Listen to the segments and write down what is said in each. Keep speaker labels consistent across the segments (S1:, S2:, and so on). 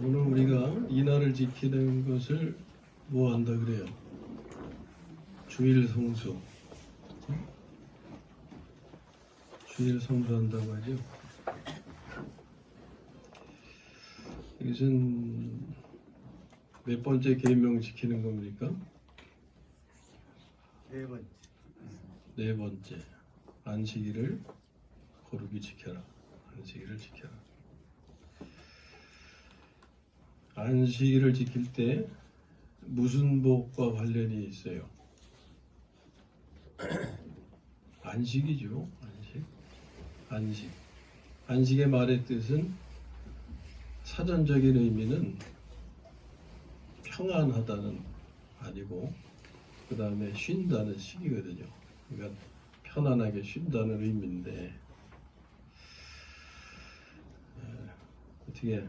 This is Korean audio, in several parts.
S1: 오늘 우리가 이날을 지키는 것을 뭐 한다 그래요? 주일 성수. 주일 성수한다고 하죠. 이것은 몇 번째 계명 지키는 겁니까?
S2: 네 번째.
S1: 네 번째. 안식일을 거룩히 지켜라. 안식일을 지켜라. 안식일을 지킬 때 무슨 복과 관련이 있어요? 안식이죠. 안식. 안식의 말의 뜻은 사전적인 의미는 평안하다는 아니고 그 다음에 쉰다는 식이거든요. 그러니까 편안하게 쉰다는 의미인데 어떻게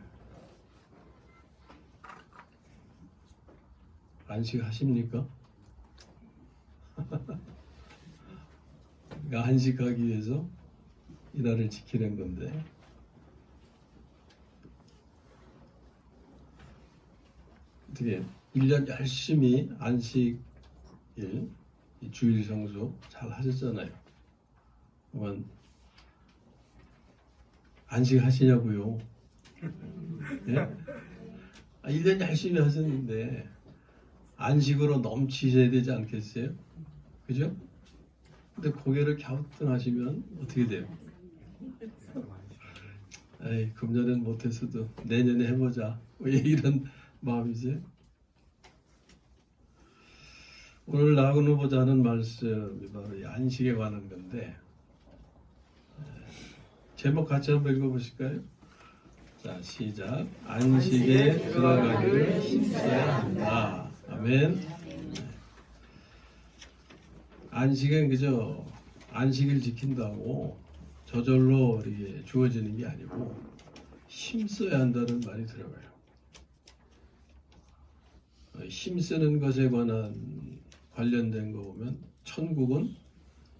S1: 안식하십니까? 그러니까 안식하기 위해서 이날을 지키는 건데 어떻게 1년 열심히 안식일, 이 주일 성수 잘 하셨잖아요. 그러면 안식하시냐고요? 예? 1년 열심히 하셨는데 안식으로 넘치셔야 되지 않겠어요? 그죠? 근데 고개를 갸우뚱하시면 어떻게 돼요? 에이, 금년엔 못했어도 내년에 해보자. 왜 이런 마음이지? 오늘 나누고자 하는 말씀이 바로 이 안식에 관한 건데 제목 같이 한번 읽어보실까요? 자, 시작. 안식에 들어가기를 힘써야 한다. 아멘. 안식은 그저 안식을 지킨다고 저절로 이게 주어지는 게 아니고 힘써야 한다는 말이 들어가요. 힘쓰는 것에 관련된 거 보면 천국은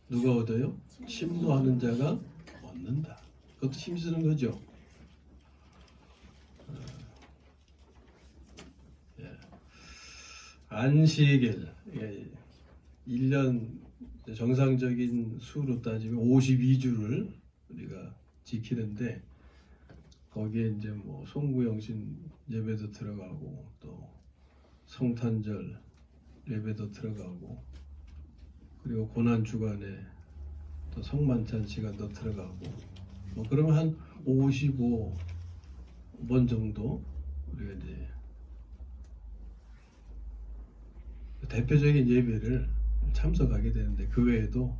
S1: 누가 얻어요? 심노하는 자가 얻는다. 그것도 힘쓰는 거죠. 안식일 1년 정상적인 수로 따지면 52주를 우리가 지키는데 거기에 이제 뭐 송구영신 예배도 들어가고 또 성탄절 예배도 들어가고 그리고 고난 주간에 또 성만찬 시간도 들어가고 뭐 그러면 한 55번 정도 우리가 이제 대표적인 예배를 참석하게 되는데 그 외에도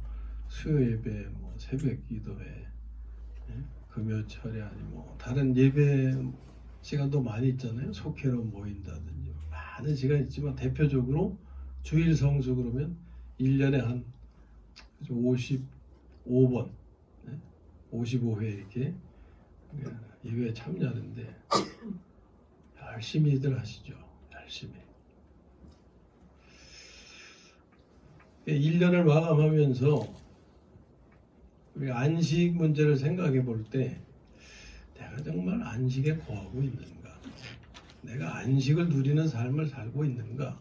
S1: 수요 예배, 뭐 새벽 기도회, 금요철에 아니 뭐 다른 예배 시간도 많이 있잖아요. 속회로 모인다든지 많은 시간이 있지만 대표적으로 주일 성수 그러면 1년에 한 55번, 55회 이렇게 예배에 참여하는데 열심히들 하시죠. 열심히. 1년을 마감하면서 우리 안식 문제를 생각해 볼 때 내가 정말 안식에 거하고 있는가? 내가 안식을 누리는 삶을 살고 있는가?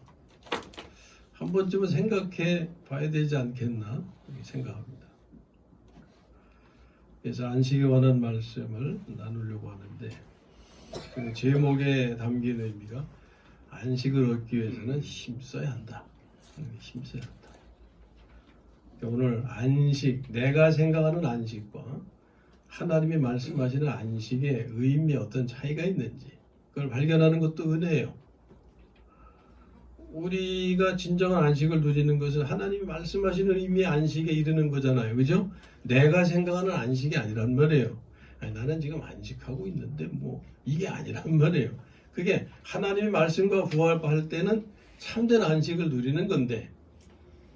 S1: 한 번쯤은 생각해 봐야 되지 않겠나? 이렇게 생각합니다. 그래서 안식에 관한 말씀을 나누려고 하는데 그 제목에 담긴 의미가 안식을 얻기 위해서는 힘써야 한다. 힘써야 한다. 오늘 안식, 내가 생각하는 안식과 하나님이 말씀하시는 안식의 의미에 어떤 차이가 있는지 그걸 발견하는 것도 은혜예요. 우리가 진정한 안식을 누리는 것은 하나님이 말씀하시는 의미의 안식에 이르는 거잖아요. 그죠? 내가 생각하는 안식이 아니란 말이에요. 아니, 나는 지금 안식하고 있는데 뭐 이게 아니란 말이에요. 그게 하나님의 말씀과 부합할 때는 참된 안식을 누리는 건데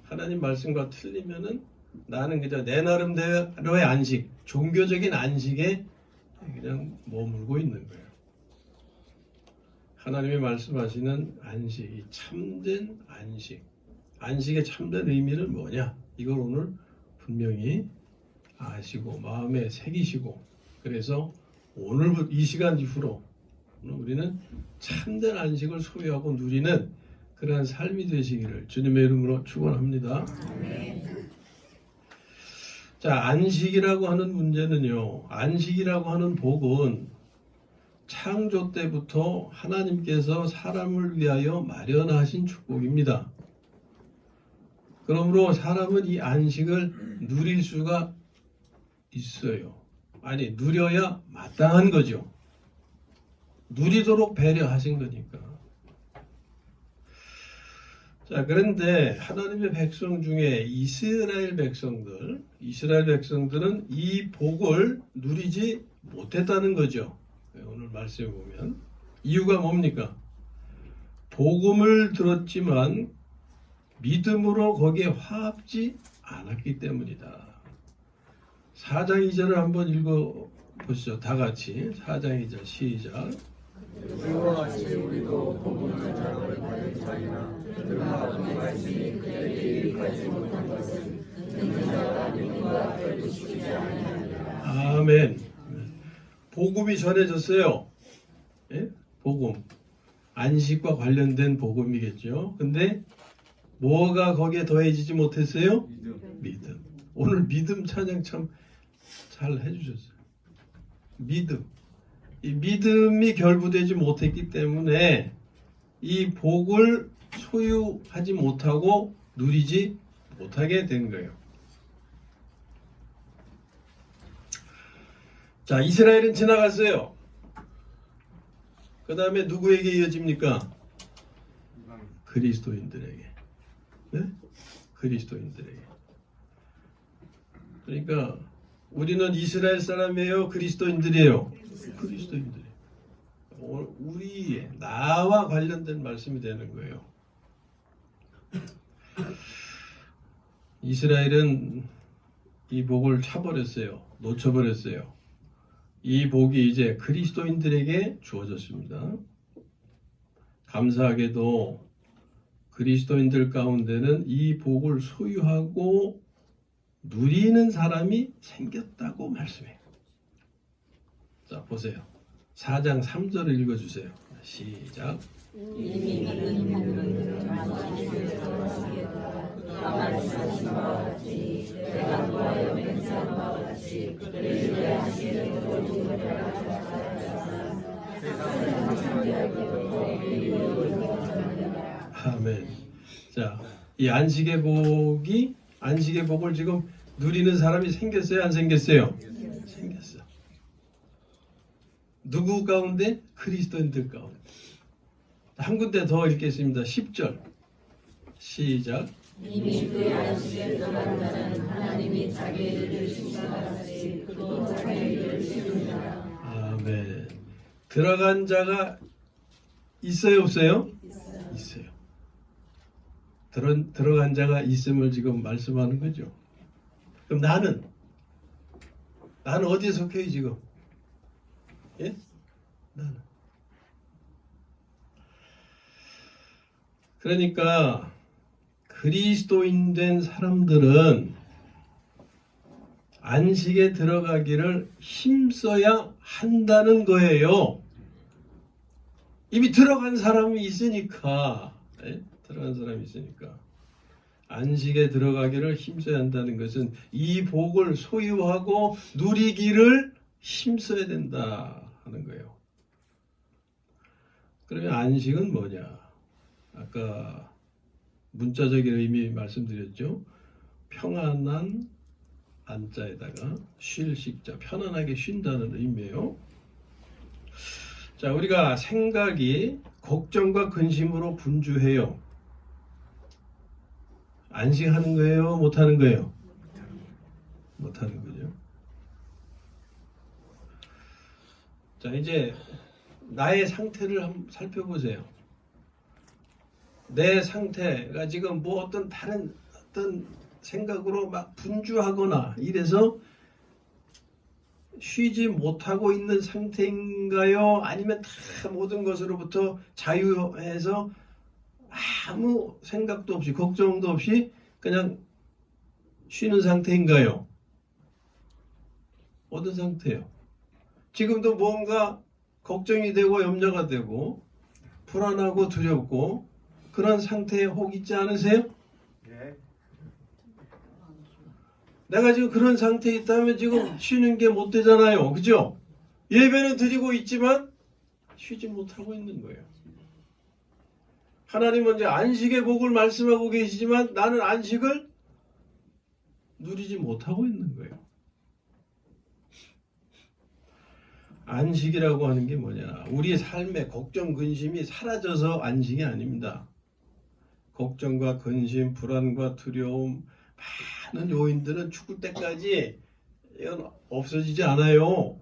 S1: 하나님 말씀과 틀리면은 나는 그저 내 나름대로의 안식, 종교적인 안식에 그냥 머물고 있는 거예요. 하나님이 말씀하시는 안식, 이 참된 안식, 안식의 참된 의미는 뭐냐? 이걸 오늘 분명히 아시고 마음에 새기시고 그래서 오늘부터 이 시간 이후로 우리는 참된 안식을 소유하고 누리는 그러한 삶이 되시기를 주님의 이름으로 축원합니다. 자, 안식이라고 하는 문제는요, 안식이라고 하는 복은 창조 때부터 하나님께서 사람을 위하여 마련하신 축복입니다. 그러므로 사람은 이 안식을 누릴 수가 있어요. 아니, 누려야 마땅한 거죠. 누리도록 배려하신 거니까. 자, 그런데 하나님의 백성 중에 이스라엘 백성들은 이 복을 누리지 못했다는 거죠. 오늘 말씀에 보면 이유가 뭡니까? 복음을 들었지만 믿음으로 거기에 화합지 않았기 때문이다. 4장 2절을 한번 읽어보시죠. 다 같이 4장 2절 시작.
S2: 그와 같이 우리도 복음을 전하는 받은 자이나 그러나 우리 말씀이 그에게 이르지 못한 것은 듣는 자가 믿음과 결부시키지 아니하니라.
S1: 아멘. 복음이 전해졌어요. 예? 복음. 안식과 관련된 복음이겠죠. 근데 뭐가 거기에 더해지지 못했어요? 믿음. 오늘 믿음 찬양 참 잘 해주셨어요. 믿음. 이 믿음이 결부되지 못했기 때문에 이 복을 소유하지 못하고 누리지 못하게 된 거예요. 자, 이스라엘은 지나갔어요. 그 다음에 누구에게 이어집니까? 그리스도인들에게. 네? 그리스도인들에게. 그러니까 우리는 이스라엘 사람이에요? 그리스도인들이에요? 그리스도인들이에요. 우리 나와 관련된 말씀이 되는 거예요. 이스라엘은 이 복을 차버렸어요. 놓쳐버렸어요. 이 복이 이제 그리스도인들에게 주어졌습니다. 감사하게도 그리스도인들 가운데는 이 복을 소유하고 누리는 사람이 생겼다고 말씀해요. 자, 보세요. 4장 3절을 읽어주세요. 시작.
S3: 이미 믿은 복은 말씀하신 바와 같이 내가 구하여 맹세한 바와 같이 그들의 하시는 것을
S1: 아멘. 자, 이 안식의 복을 지금 누리는 사람이 생겼어요? 안 생겼어요? 생겼어. 누구 가운데? 그리스도인들 가운데. 한 군데 더 읽겠습니다. 10절 시작.
S3: 이미 그의 안식에 들어간 자는 하나님이 자기의 일을 심사하듯이 그도 자기의 일을 심으리라.
S1: 아멘. 들어간 자가 있어요, 없어요? 있어요. 들어간 자가 있음을 지금 말씀하는 거죠. 그럼 나는 어디에 속해요 지금? 예? 나는. 그러니까 그리스도인 된 사람들은 안식에 들어가기를 힘써야 한다는 거예요. 이미 들어간 사람이 있으니까. 예? 들어간 사람이 있으니까. 안식에 들어가기를 힘써야 한다는 것은 이 복을 소유하고 누리기를 힘써야 된다 하는 거예요. 그러면 안식은 뭐냐? 아까 문자적인 의미 말씀드렸죠. 평안한 안자에다가 쉴 식자, 편안하게 쉰다는 의미예요. 자, 우리가 생각이 걱정과 근심으로 분주해요. 안식하는 거예요? 못하는 거예요? 못하는 거죠. 자, 이제 나의 상태를 한번 살펴보세요. 내 상태가 지금 뭐 어떤 다른 어떤 생각으로 막 분주하거나 이래서 쉬지 못하고 있는 상태인가요? 아니면 다 모든 것으로부터 자유해서 아무 생각도 없이 걱정도 없이 그냥 쉬는 상태인가요? 어떤 상태예요? 지금도 뭔가 걱정이 되고 염려가 되고 불안하고 두렵고 그런 상태에 혹 있지 않으세요?
S2: 예.
S1: 내가 지금 그런 상태에 있다면 지금 쉬는 게 못 되잖아요. 그죠? 예배는 드리고 있지만 쉬지 못하고 있는 거예요. 하나님은 이제 안식의 복을 말씀하고 계시지만 나는 안식을 누리지 못하고 있는 거예요. 안식이라고 하는 게 뭐냐? 우리 삶의 걱정, 근심이 사라져서 안식이 아닙니다. 걱정과 근심, 불안과 두려움, 많은 요인들은 죽을 때까지 이건 없어지지 않아요.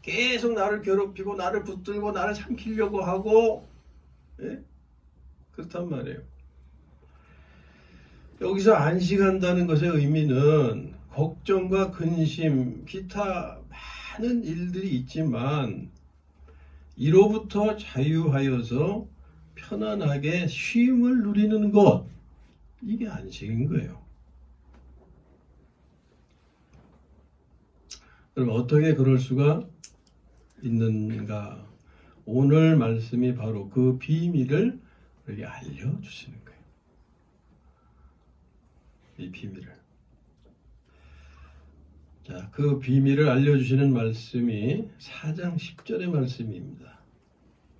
S1: 계속 나를 괴롭히고 나를 붙들고 나를 삼키려고 하고, 예? 그렇단 말이에요. 여기서 안식한다는 것의 의미는 걱정과 근심, 기타 많은 일들이 있지만 이로부터 자유하여서 편안하게 쉼을 누리는 것, 이게 안식인 거예요. 그럼 어떻게 그럴 수가 있는가? 오늘 말씀이 바로 그 비밀을 우리에게 알려주시는 거예요. 이 비밀을. 자, 그 비밀을 알려주시는 말씀이 4장 10절의 말씀입니다.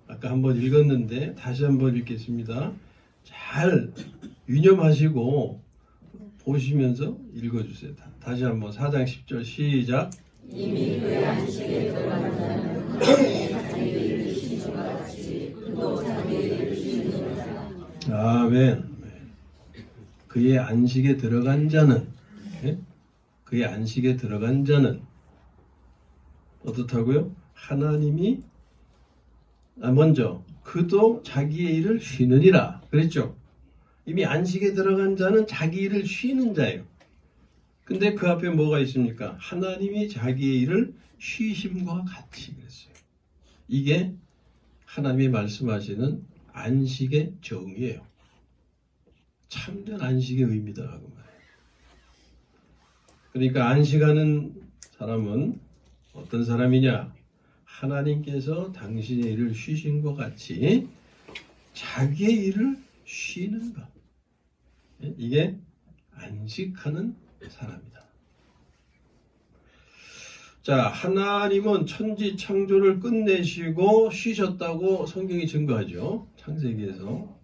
S1: 아까 한번 읽었는데 다시 한번 읽겠습니다. 잘 유념하시고 보시면서 읽어주세요. 다시 한번 4장 10절 시작.
S3: 이미 그의 안식에 들어간 자는 하나님의 자기를 쉬신 것 같이 그도 자기를 쉬는도다.
S1: 아멘. 그의 안식에 들어간 자는, 예? 그의 안식에 들어간 자는 어떻다고요? 하나님이 먼저 그도 자기의 일을 쉬느니라 그랬죠. 이미 안식에 들어간 자는 자기 일을 쉬는 자예요. 근데 그 앞에 뭐가 있습니까? 하나님이 자기의 일을 쉬심과 같이 그랬어요. 이게 하나님이 말씀하시는 안식의 정의예요. 참된 안식의 의미다 하고 말해요. 그러니까 안식하는 사람은 어떤 사람이냐? 하나님께서 당신의 일을 쉬신 것 같이 자기의 일을 쉬는 것. 이게 안식하는 사람이다. 자, 하나님은 천지 창조를 끝내시고 쉬셨다고 성경이 증거하죠. 창세기에서.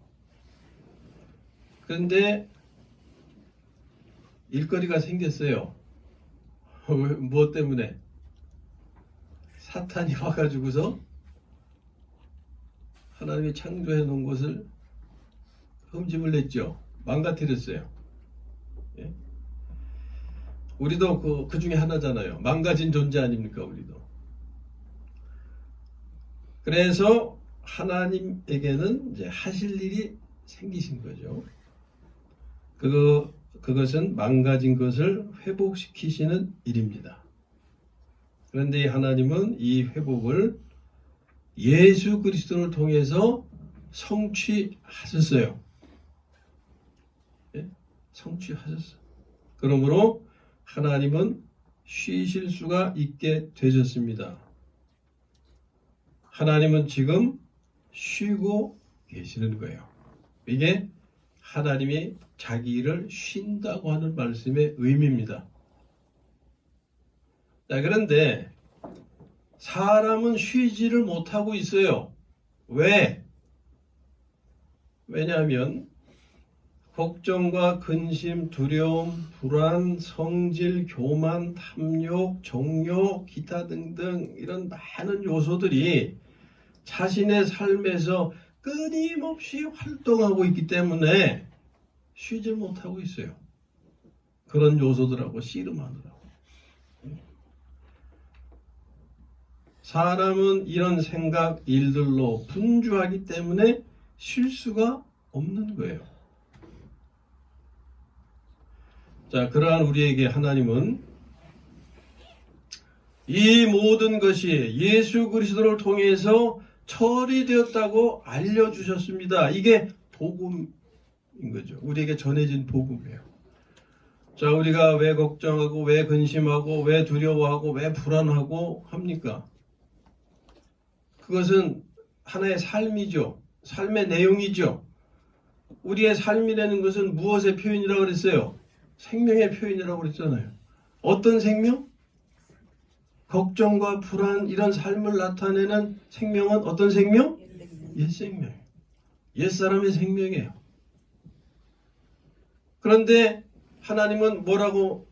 S1: 그런데 일거리가 생겼어요. 무엇 때문에? 사탄이 와가지고서 하나님이 창조해 놓은 것을 흠집을 냈죠. 망가뜨렸어요. 예? 우리도 그 중에 하나잖아요. 망가진 존재 아닙니까, 우리도. 그래서 하나님에게는 이제 하실 일이 생기신 거죠. 그것은 망가진 것을 회복시키시는 일입니다. 그런데 하나님은 이 회복을 예수 그리스도를 통해서 성취하셨어요. 예? 성취하셨어요. 그러므로 하나님은 쉬실 수가 있게 되셨습니다. 하나님은 지금 쉬고 계시는 거예요. 이게 하나님이 자기 일을 쉰다고 하는 말씀의 의미입니다. 자, 그런데 사람은 쉬지를 못하고 있어요. 왜? 왜냐하면 걱정과 근심, 두려움, 불안, 성질, 교만, 탐욕, 정욕, 기타 등등 이런 많은 요소들이 자신의 삶에서 끊임없이 활동하고 있기 때문에 쉬지 못하고 있어요. 그런 요소들하고 씨름하느라고. 사람은 이런 생각, 일들로 분주하기 때문에 쉴 수가 없는 거예요. 자, 그러한 우리에게 하나님은 이 모든 것이 예수 그리스도를 통해서 처리되었다고 알려주셨습니다. 이게 복음인 거죠. 우리에게 전해진 복음이에요. 자, 우리가 왜 걱정하고 왜 근심하고 왜 두려워하고 왜 불안하고 합니까? 그것은 하나의 삶이죠. 삶의 내용이죠. 우리의 삶이라는 것은 무엇의 표현이라고 그랬어요? 생명의 표현이라고 그랬잖아요. 어떤 생명? 걱정과 불안 이런 삶을 나타내는 생명은 어떤 생명? 옛 생명. 옛 사람의 생명이에요. 그런데 하나님은 뭐라고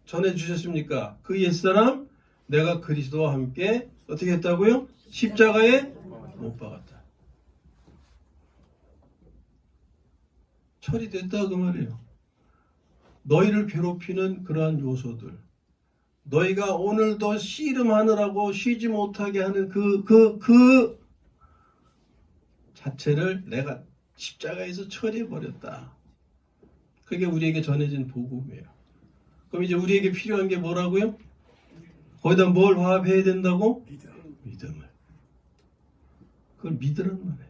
S1: 전해주셨습니까? 그 옛사람 내가 그리스도와 함께 어떻게 했다고요? 십자가에 못 박았다. 처리됐다 그 말이에요. 너희를 괴롭히는 그러한 요소들, 너희가 오늘도 씨름하느라고 쉬지 못하게 하는 그 자체를 내가 십자가에서 처리해버렸다. 그게 우리에게 전해진 복음이에요. 그럼 이제 우리에게 필요한 게 뭐라고요? 거기다 뭘 화합해야 된다고? 믿음을. 그걸 믿으란 말이에요.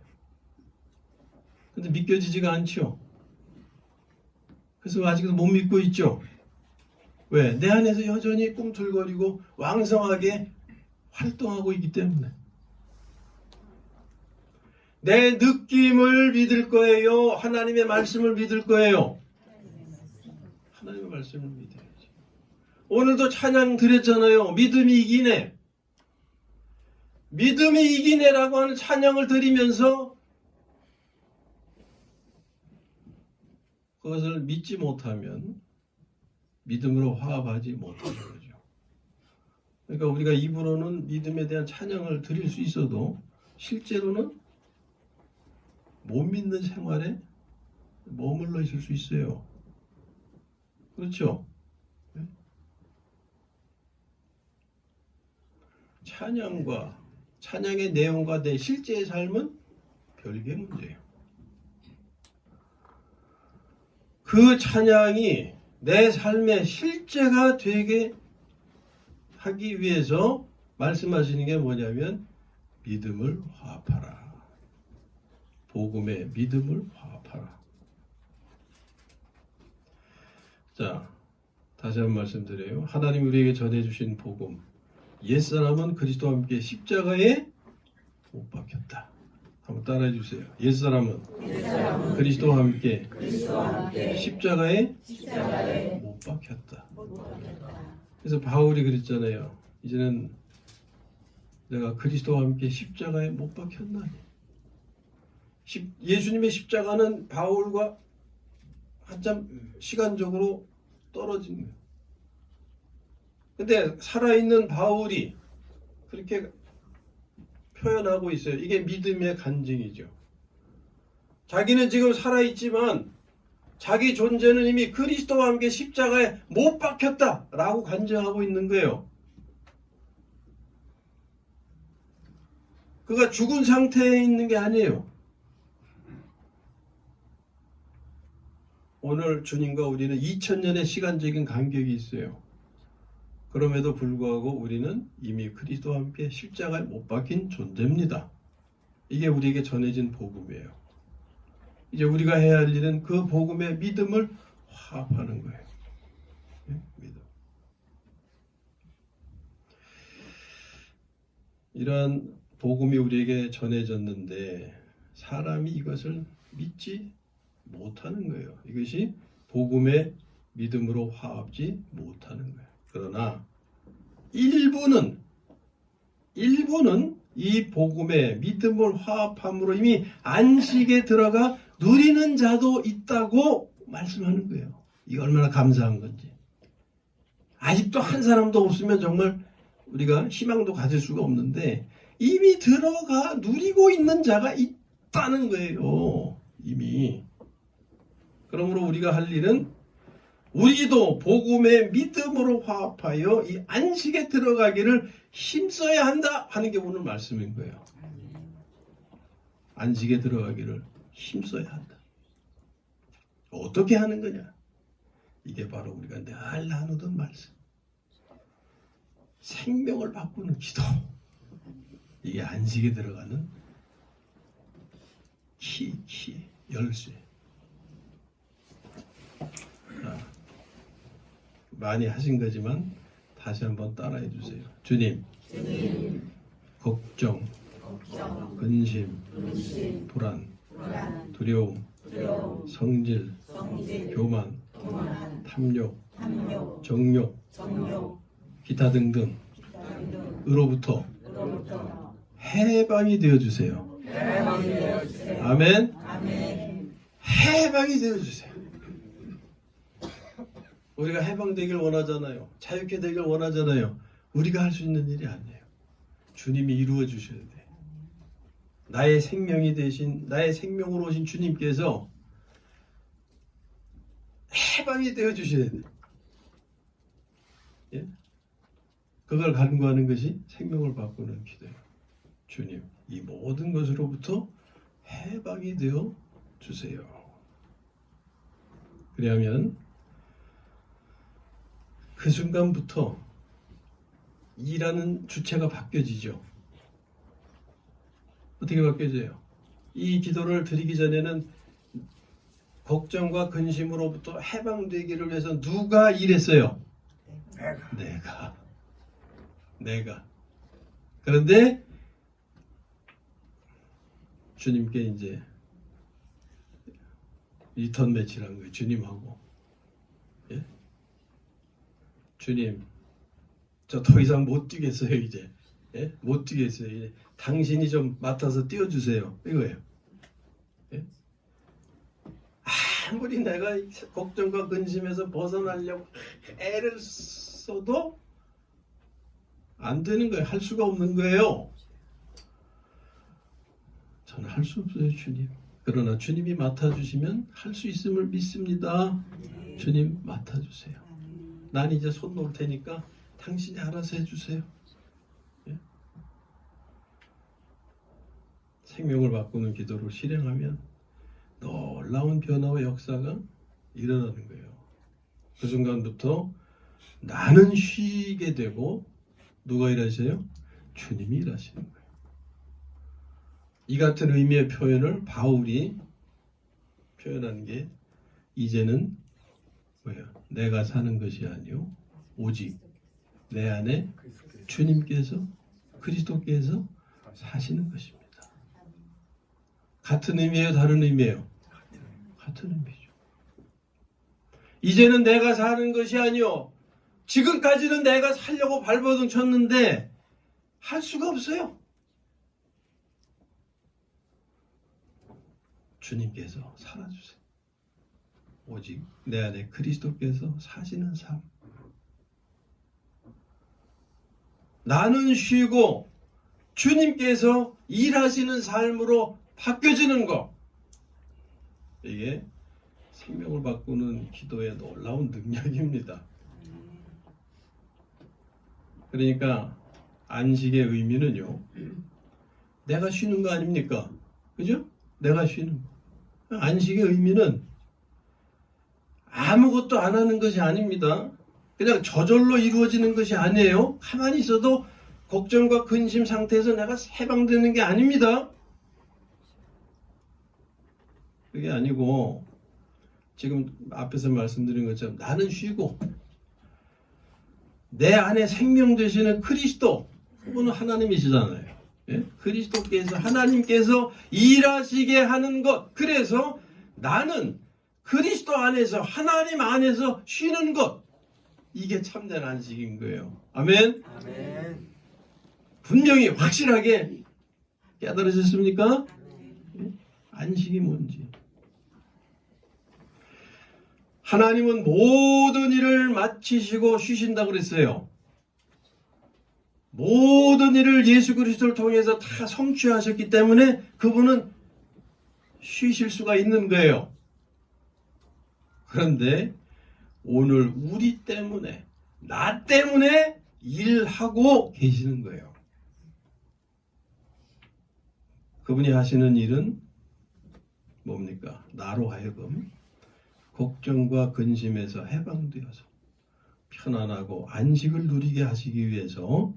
S1: 근데 믿겨지지가 않죠. 그래서 아직도 못 믿고 있죠. 왜? 내 안에서 여전히 꿈틀거리고 왕성하게 활동하고 있기 때문에. 내 느낌을 믿을 거예요? 하나님의 말씀을 믿을 거예요? 하나님의 말씀을 믿어야지. 오늘도 찬양 드렸잖아요. 믿음이 이기네. 믿음이 이기네라고 하는 찬양을 드리면서 그것을 믿지 못하면 믿음으로 화합하지 못하는 거죠. 그러니까 우리가 입으로는 믿음에 대한 찬양을 드릴 수 있어도 실제로는 못 믿는 생활에 머물러 있을 수 있어요. 그렇죠? 찬양의 내용과 내 실제의 삶은 별개의 문제예요. 그 찬양이 내 삶의 실제가 되게 하기 위해서 말씀하시는 게 뭐냐면 믿음을 화합하라. 복음의 믿음을 화합하라. 자, 다시 한번 말씀드려요. 하나님 우리에게 전해주신 복음. 옛사람은 그리스도와 함께 십자가에 못 박혔다. 한번 따라해 주세요. 옛사람은 그리스도와 함께 십자가에 못 박혔다. 그래서 바울이 그랬잖아요. 이제는 내가 그리스도와 함께 십자가에 못 박혔나니. 예수님의 십자가는 바울과 한참 시간적으로 떨어진 거예요. 근데 살아있는 바울이 그렇게 표현하고 있어요. 이게 믿음의 간증이죠. 자기는 지금 살아있지만 자기 존재는 이미 그리스도와 함께 십자가에 못 박혔다라고 간증하고 있는 거예요. 그가 죽은 상태에 있는 게 아니에요. 오늘 주님과 우리는 2000년의 시간적인 간격이 있어요. 그럼에도 불구하고 우리는 이미 그리스도와 함께 십자가에 못 박힌 존재입니다. 이게 우리에게 전해진 복음이에요. 이제 우리가 해야 할 일은 그 복음의 믿음을 화합하는 거예요. 믿음. 이러한 복음이 우리에게 전해졌는데 사람이 이것을 믿지 못하는 거예요. 이것이 복음의 믿음으로 화합지 못하는 거예요. 그러나 일부는 이 복음의 믿음을 화합함으로 이미 안식에 들어가 누리는 자도 있다고 말씀하는 거예요. 이게 얼마나 감사한 건지. 아직도 한 사람도 없으면 정말 우리가 희망도 가질 수가 없는데 이미 들어가 누리고 있는 자가 있다는 거예요. 이미. 그러므로 우리가 할 일은 우리도 복음의 믿음으로 화합하여 이 안식에 들어가기를 힘써야 한다 하는 게 오늘 말씀인 거예요. 안식에 들어가기를 힘써야 한다. 어떻게 하는 거냐? 이게 바로 우리가 늘 나누던 말씀. 생명을 바꾸는 기도. 이게 안식에 들어가는 열쇠. 많이 하신 거지만 다시 한번 따라해 주세요. 주님, 걱정, 근심, 불안, 두려움, 성질, 교만, 탐욕, 정욕, 기타 등등 으로부터 해방이 되어주세요. 아멘. 해방이 되어주세요. 우리가 해방되길 원하잖아요. 자유케 되길 원하잖아요. 우리가 할 수 있는 일이 아니에요. 주님이 이루어 주셔야 돼. 나의 생명이 되신, 나의 생명으로 오신 주님께서 해방이 되어 주셔야 돼. 예? 그걸 간구하는 것이 생명을 바꾸는 기도예요. 주님, 이 모든 것으로부터 해방이 되어 주세요. 그러면 그 순간부터 일하는 주체가 바뀌어지죠. 어떻게 바뀌어져요? 이 기도를 드리기 전에는 걱정과 근심으로부터 해방되기를 위해서 누가 일했어요? 내가. 그런데 주님께 이제 리턴 매치를 한 거예요. 주님하고. 예? 주님, 저 더 이상 못 뛰겠어요, 이제. 예? 못 뛰겠어요. 이제 당신이 좀 맡아서 뛰어주세요. 이거예요. 예? 아무리 내가 걱정과 근심에서 벗어나려고 애를 써도 안 되는 거예요. 할 수가 없는 거예요. 저는 할 수 없어요, 주님. 그러나 주님이 맡아주시면 할 수 있음을 믿습니다. 주님 맡아주세요. 난 이제 손 놓을 테니까 당신이 알아서 해주세요. 예? 생명을 바꾸는 기도를 실행하면 놀라운 변화와 역사가 일어나는 거예요. 그 순간부터 나는 쉬게 되고 누가 일하세요? 주님이 일하시는 거예요. 이 같은 의미의 표현을 바울이 표현한 게 이제는 뭐예요? 내가 사는 것이 아니요 오직 내 안에 주님께서 그리스도께서 사시는 것입니다. 같은 의미예요? 다른 의미예요? 같은 의미죠. 이제는 내가 사는 것이 아니요 지금까지는 내가 살려고 발버둥 쳤는데 할 수가 없어요. 주님께서 살아주세요. 오직 내 안에 그리스도께서 사시는 삶. 나는 쉬고 주님께서 일하시는 삶으로 바뀌어지는 것. 이게 생명을 바꾸는 기도의 놀라운 능력입니다. 그러니까 안식의 의미는요. 내가 쉬는 거 아닙니까? 그죠? 내가 쉬는 거. 안식의 의미는 아무것도 안 하는 것이 아닙니다. 그냥 저절로 이루어지는 것이 아니에요. 가만히 있어도 걱정과 근심 상태에서 내가 해방되는 게 아닙니다. 그게 아니고 지금 앞에서 말씀드린 것처럼 나는 쉬고 내 안에 생명 되시는 그리스도, 그분은 하나님이시잖아요. 예? 그리스도께서 하나님께서 일하시게 하는 것. 그래서 나는 그리스도 안에서 하나님 안에서 쉬는 것. 이게 참된 안식인 거예요. 아멘.
S2: 아멘.
S1: 분명히 확실하게 깨달으셨습니까? 안식이 뭔지. 하나님은 모든 일을 마치시고 쉬신다고 그랬어요. 모든 일을 예수 그리스도를 통해서 다 성취하셨기 때문에 그분은 쉬실 수가 있는 거예요. 그런데 오늘 우리 때문에, 나 때문에 일하고 계시는 거예요. 그분이 하시는 일은 뭡니까? 나로 하여금 걱정과 근심에서 해방되어서 편안하고 안식을 누리게 하시기 위해서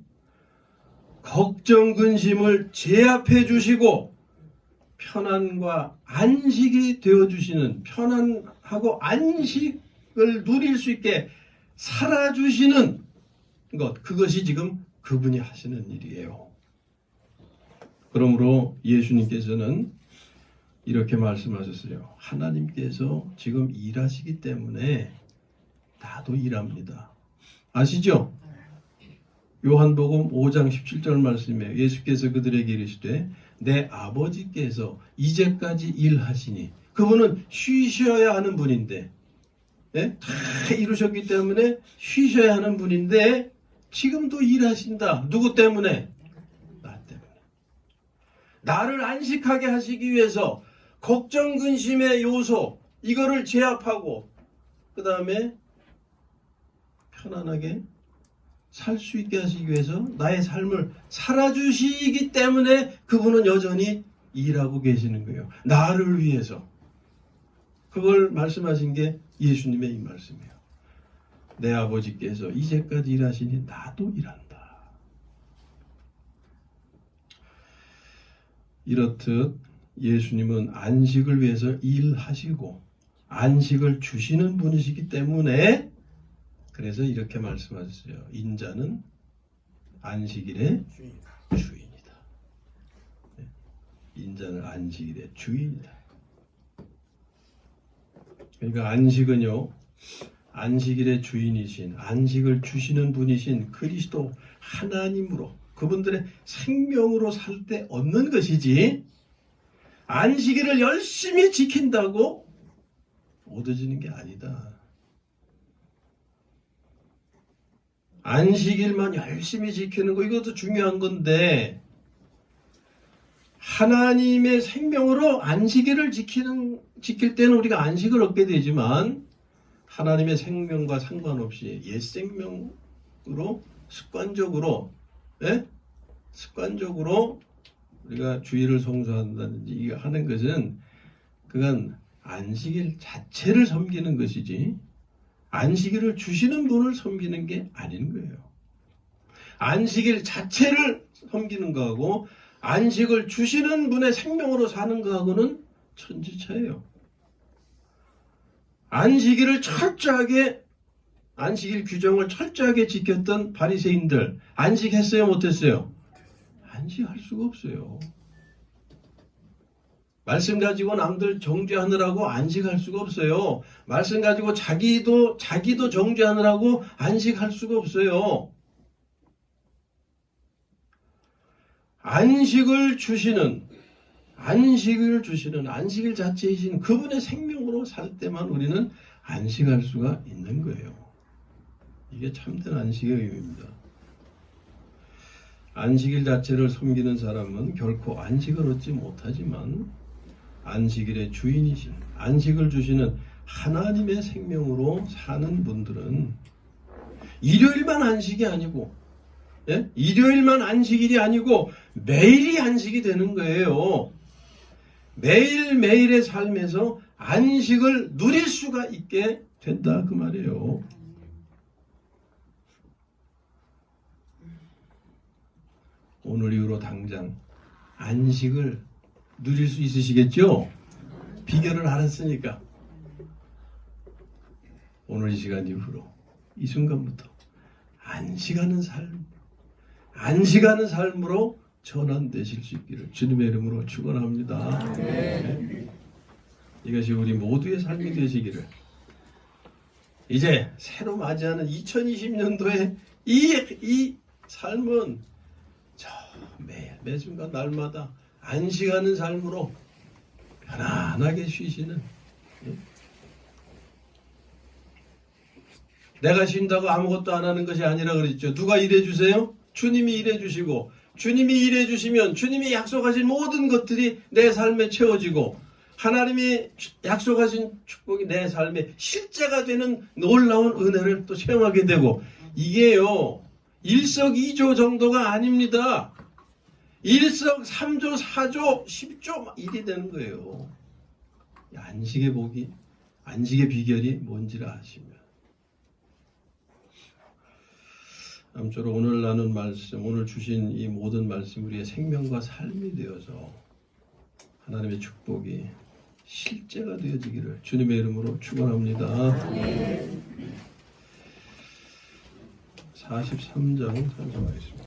S1: 걱정, 근심을 제압해 주시고 편안과 안식이 되어주시는, 편안하고 안식을 누릴 수 있게 살아주시는 것, 그것이 지금 그분이 하시는 일이에요. 그러므로 예수님께서는 이렇게 말씀하셨어요. 하나님께서 지금 일하시기 때문에 나도 일합니다. 아시죠? 요한복음 5장 17절 말씀에 예수께서 그들에게 이르시되 내 아버지께서 이제까지 일하시니, 그분은 쉬셔야 하는 분인데, 예? 다 이루셨기 때문에 쉬셔야 하는 분인데 지금도 일하신다. 누구 때문에? 나 때문에. 나를 안식하게 하시기 위해서 걱정 근심의 요소 이거를 제압하고 그 다음에 편안하게 살 수 있게 하시기 위해서 나의 삶을 살아주시기 때문에 그분은 여전히 일하고 계시는 거예요. 나를 위해서. 그걸 말씀하신 게 예수님의 이 말씀이에요. 내 아버지께서 이제까지 일하시니 나도 일한다. 이렇듯 예수님은 안식을 위해서 일하시고 안식을 주시는 분이시기 때문에 그래서 이렇게 말씀하셨어요. 인자는 안식일의 주인이다. 인자는 안식일의 주인이다. 그러니까 안식은요, 안식일의 주인이신, 안식을 주시는 분이신 그리스도 하나님으로 그분들의 생명으로 살 때 얻는 것이지, 안식일을 열심히 지킨다고 얻어지는 게 아니다. 안식일만 열심히 지키는 거 이것도 중요한 건데, 하나님의 생명으로 안식일을 지킬 때는 우리가 안식을 얻게 되지만 하나님의 생명과 상관없이 옛 생명으로 습관적으로 우리가 주일을 성수한다든지 이거 하는 것은 그건 안식일 자체를 섬기는 것이지 안식일을 주시는 분을 섬기는 게 아닌 거예요. 안식일 자체를 섬기는 거하고 안식을 주시는 분의 생명으로 사는 거하고는 천지차예요. 안식일을 철저하게, 안식일 규정을 철저하게 지켰던 바리새인들 안식했어요, 못했어요? 안식할 수가 없어요. 말씀 가지고 남들 정죄하느라고 안식할 수가 없어요. 말씀 가지고 자기도 정죄하느라고 안식할 수가 없어요. 안식을 주시는 안식일 자체이신 그분의 생명으로 살 때만 우리는 안식할 수가 있는 거예요. 이게 참된 안식의 의미입니다. 안식일 자체를 섬기는 사람은 결코 안식을 얻지 못하지만 안식일의 주인이신, 안식을 주시는 하나님의 생명으로 사는 분들은 일요일만 안식이 아니고, 일요일만 안식일이 아니고 매일이 안식이 되는 거예요. 매일매일의 삶에서 안식을 누릴 수가 있게 된다 그 말이에요. 오늘 이후로 당장 안식을 누릴 수 있으시겠죠? 비결을 알았으니까 오늘 이 시간 이후로 이 순간부터 안식하는 삶으로 전환되실 수 있기를 주님의 이름으로 축원합니다. 네. 이것이 우리 모두의 삶이 되시기를. 이제 새로 맞이하는 2020년도에 이 삶은 매 순간 날마다 안식하는 삶으로 편안하게 쉬시는, 내가 쉰다고 아무것도 안 하는 것이 아니라 그랬죠. 누가 일해 주세요? 주님이 일해 주시고, 주님이 일해 주시면 주님이 약속하신 모든 것들이 내 삶에 채워지고 하나님이 약속하신 축복이 내 삶에 실제가 되는 놀라운 은혜를 또 체험하게 되고, 이게요 일석이조 정도가 아닙니다. 일석삼조, 4조, 10조 일이 되는 거예요. 안식의 복이, 안식의 비결이 뭔지를 아시면. 아무쪼록 오늘 나눈 말씀, 오늘 주신 이 모든 말씀 우리의 생명과 삶이 되어서 하나님의 축복이 실제가 되어지기를 주님의 이름으로 축원합니다. 43장 찬송하겠습니다.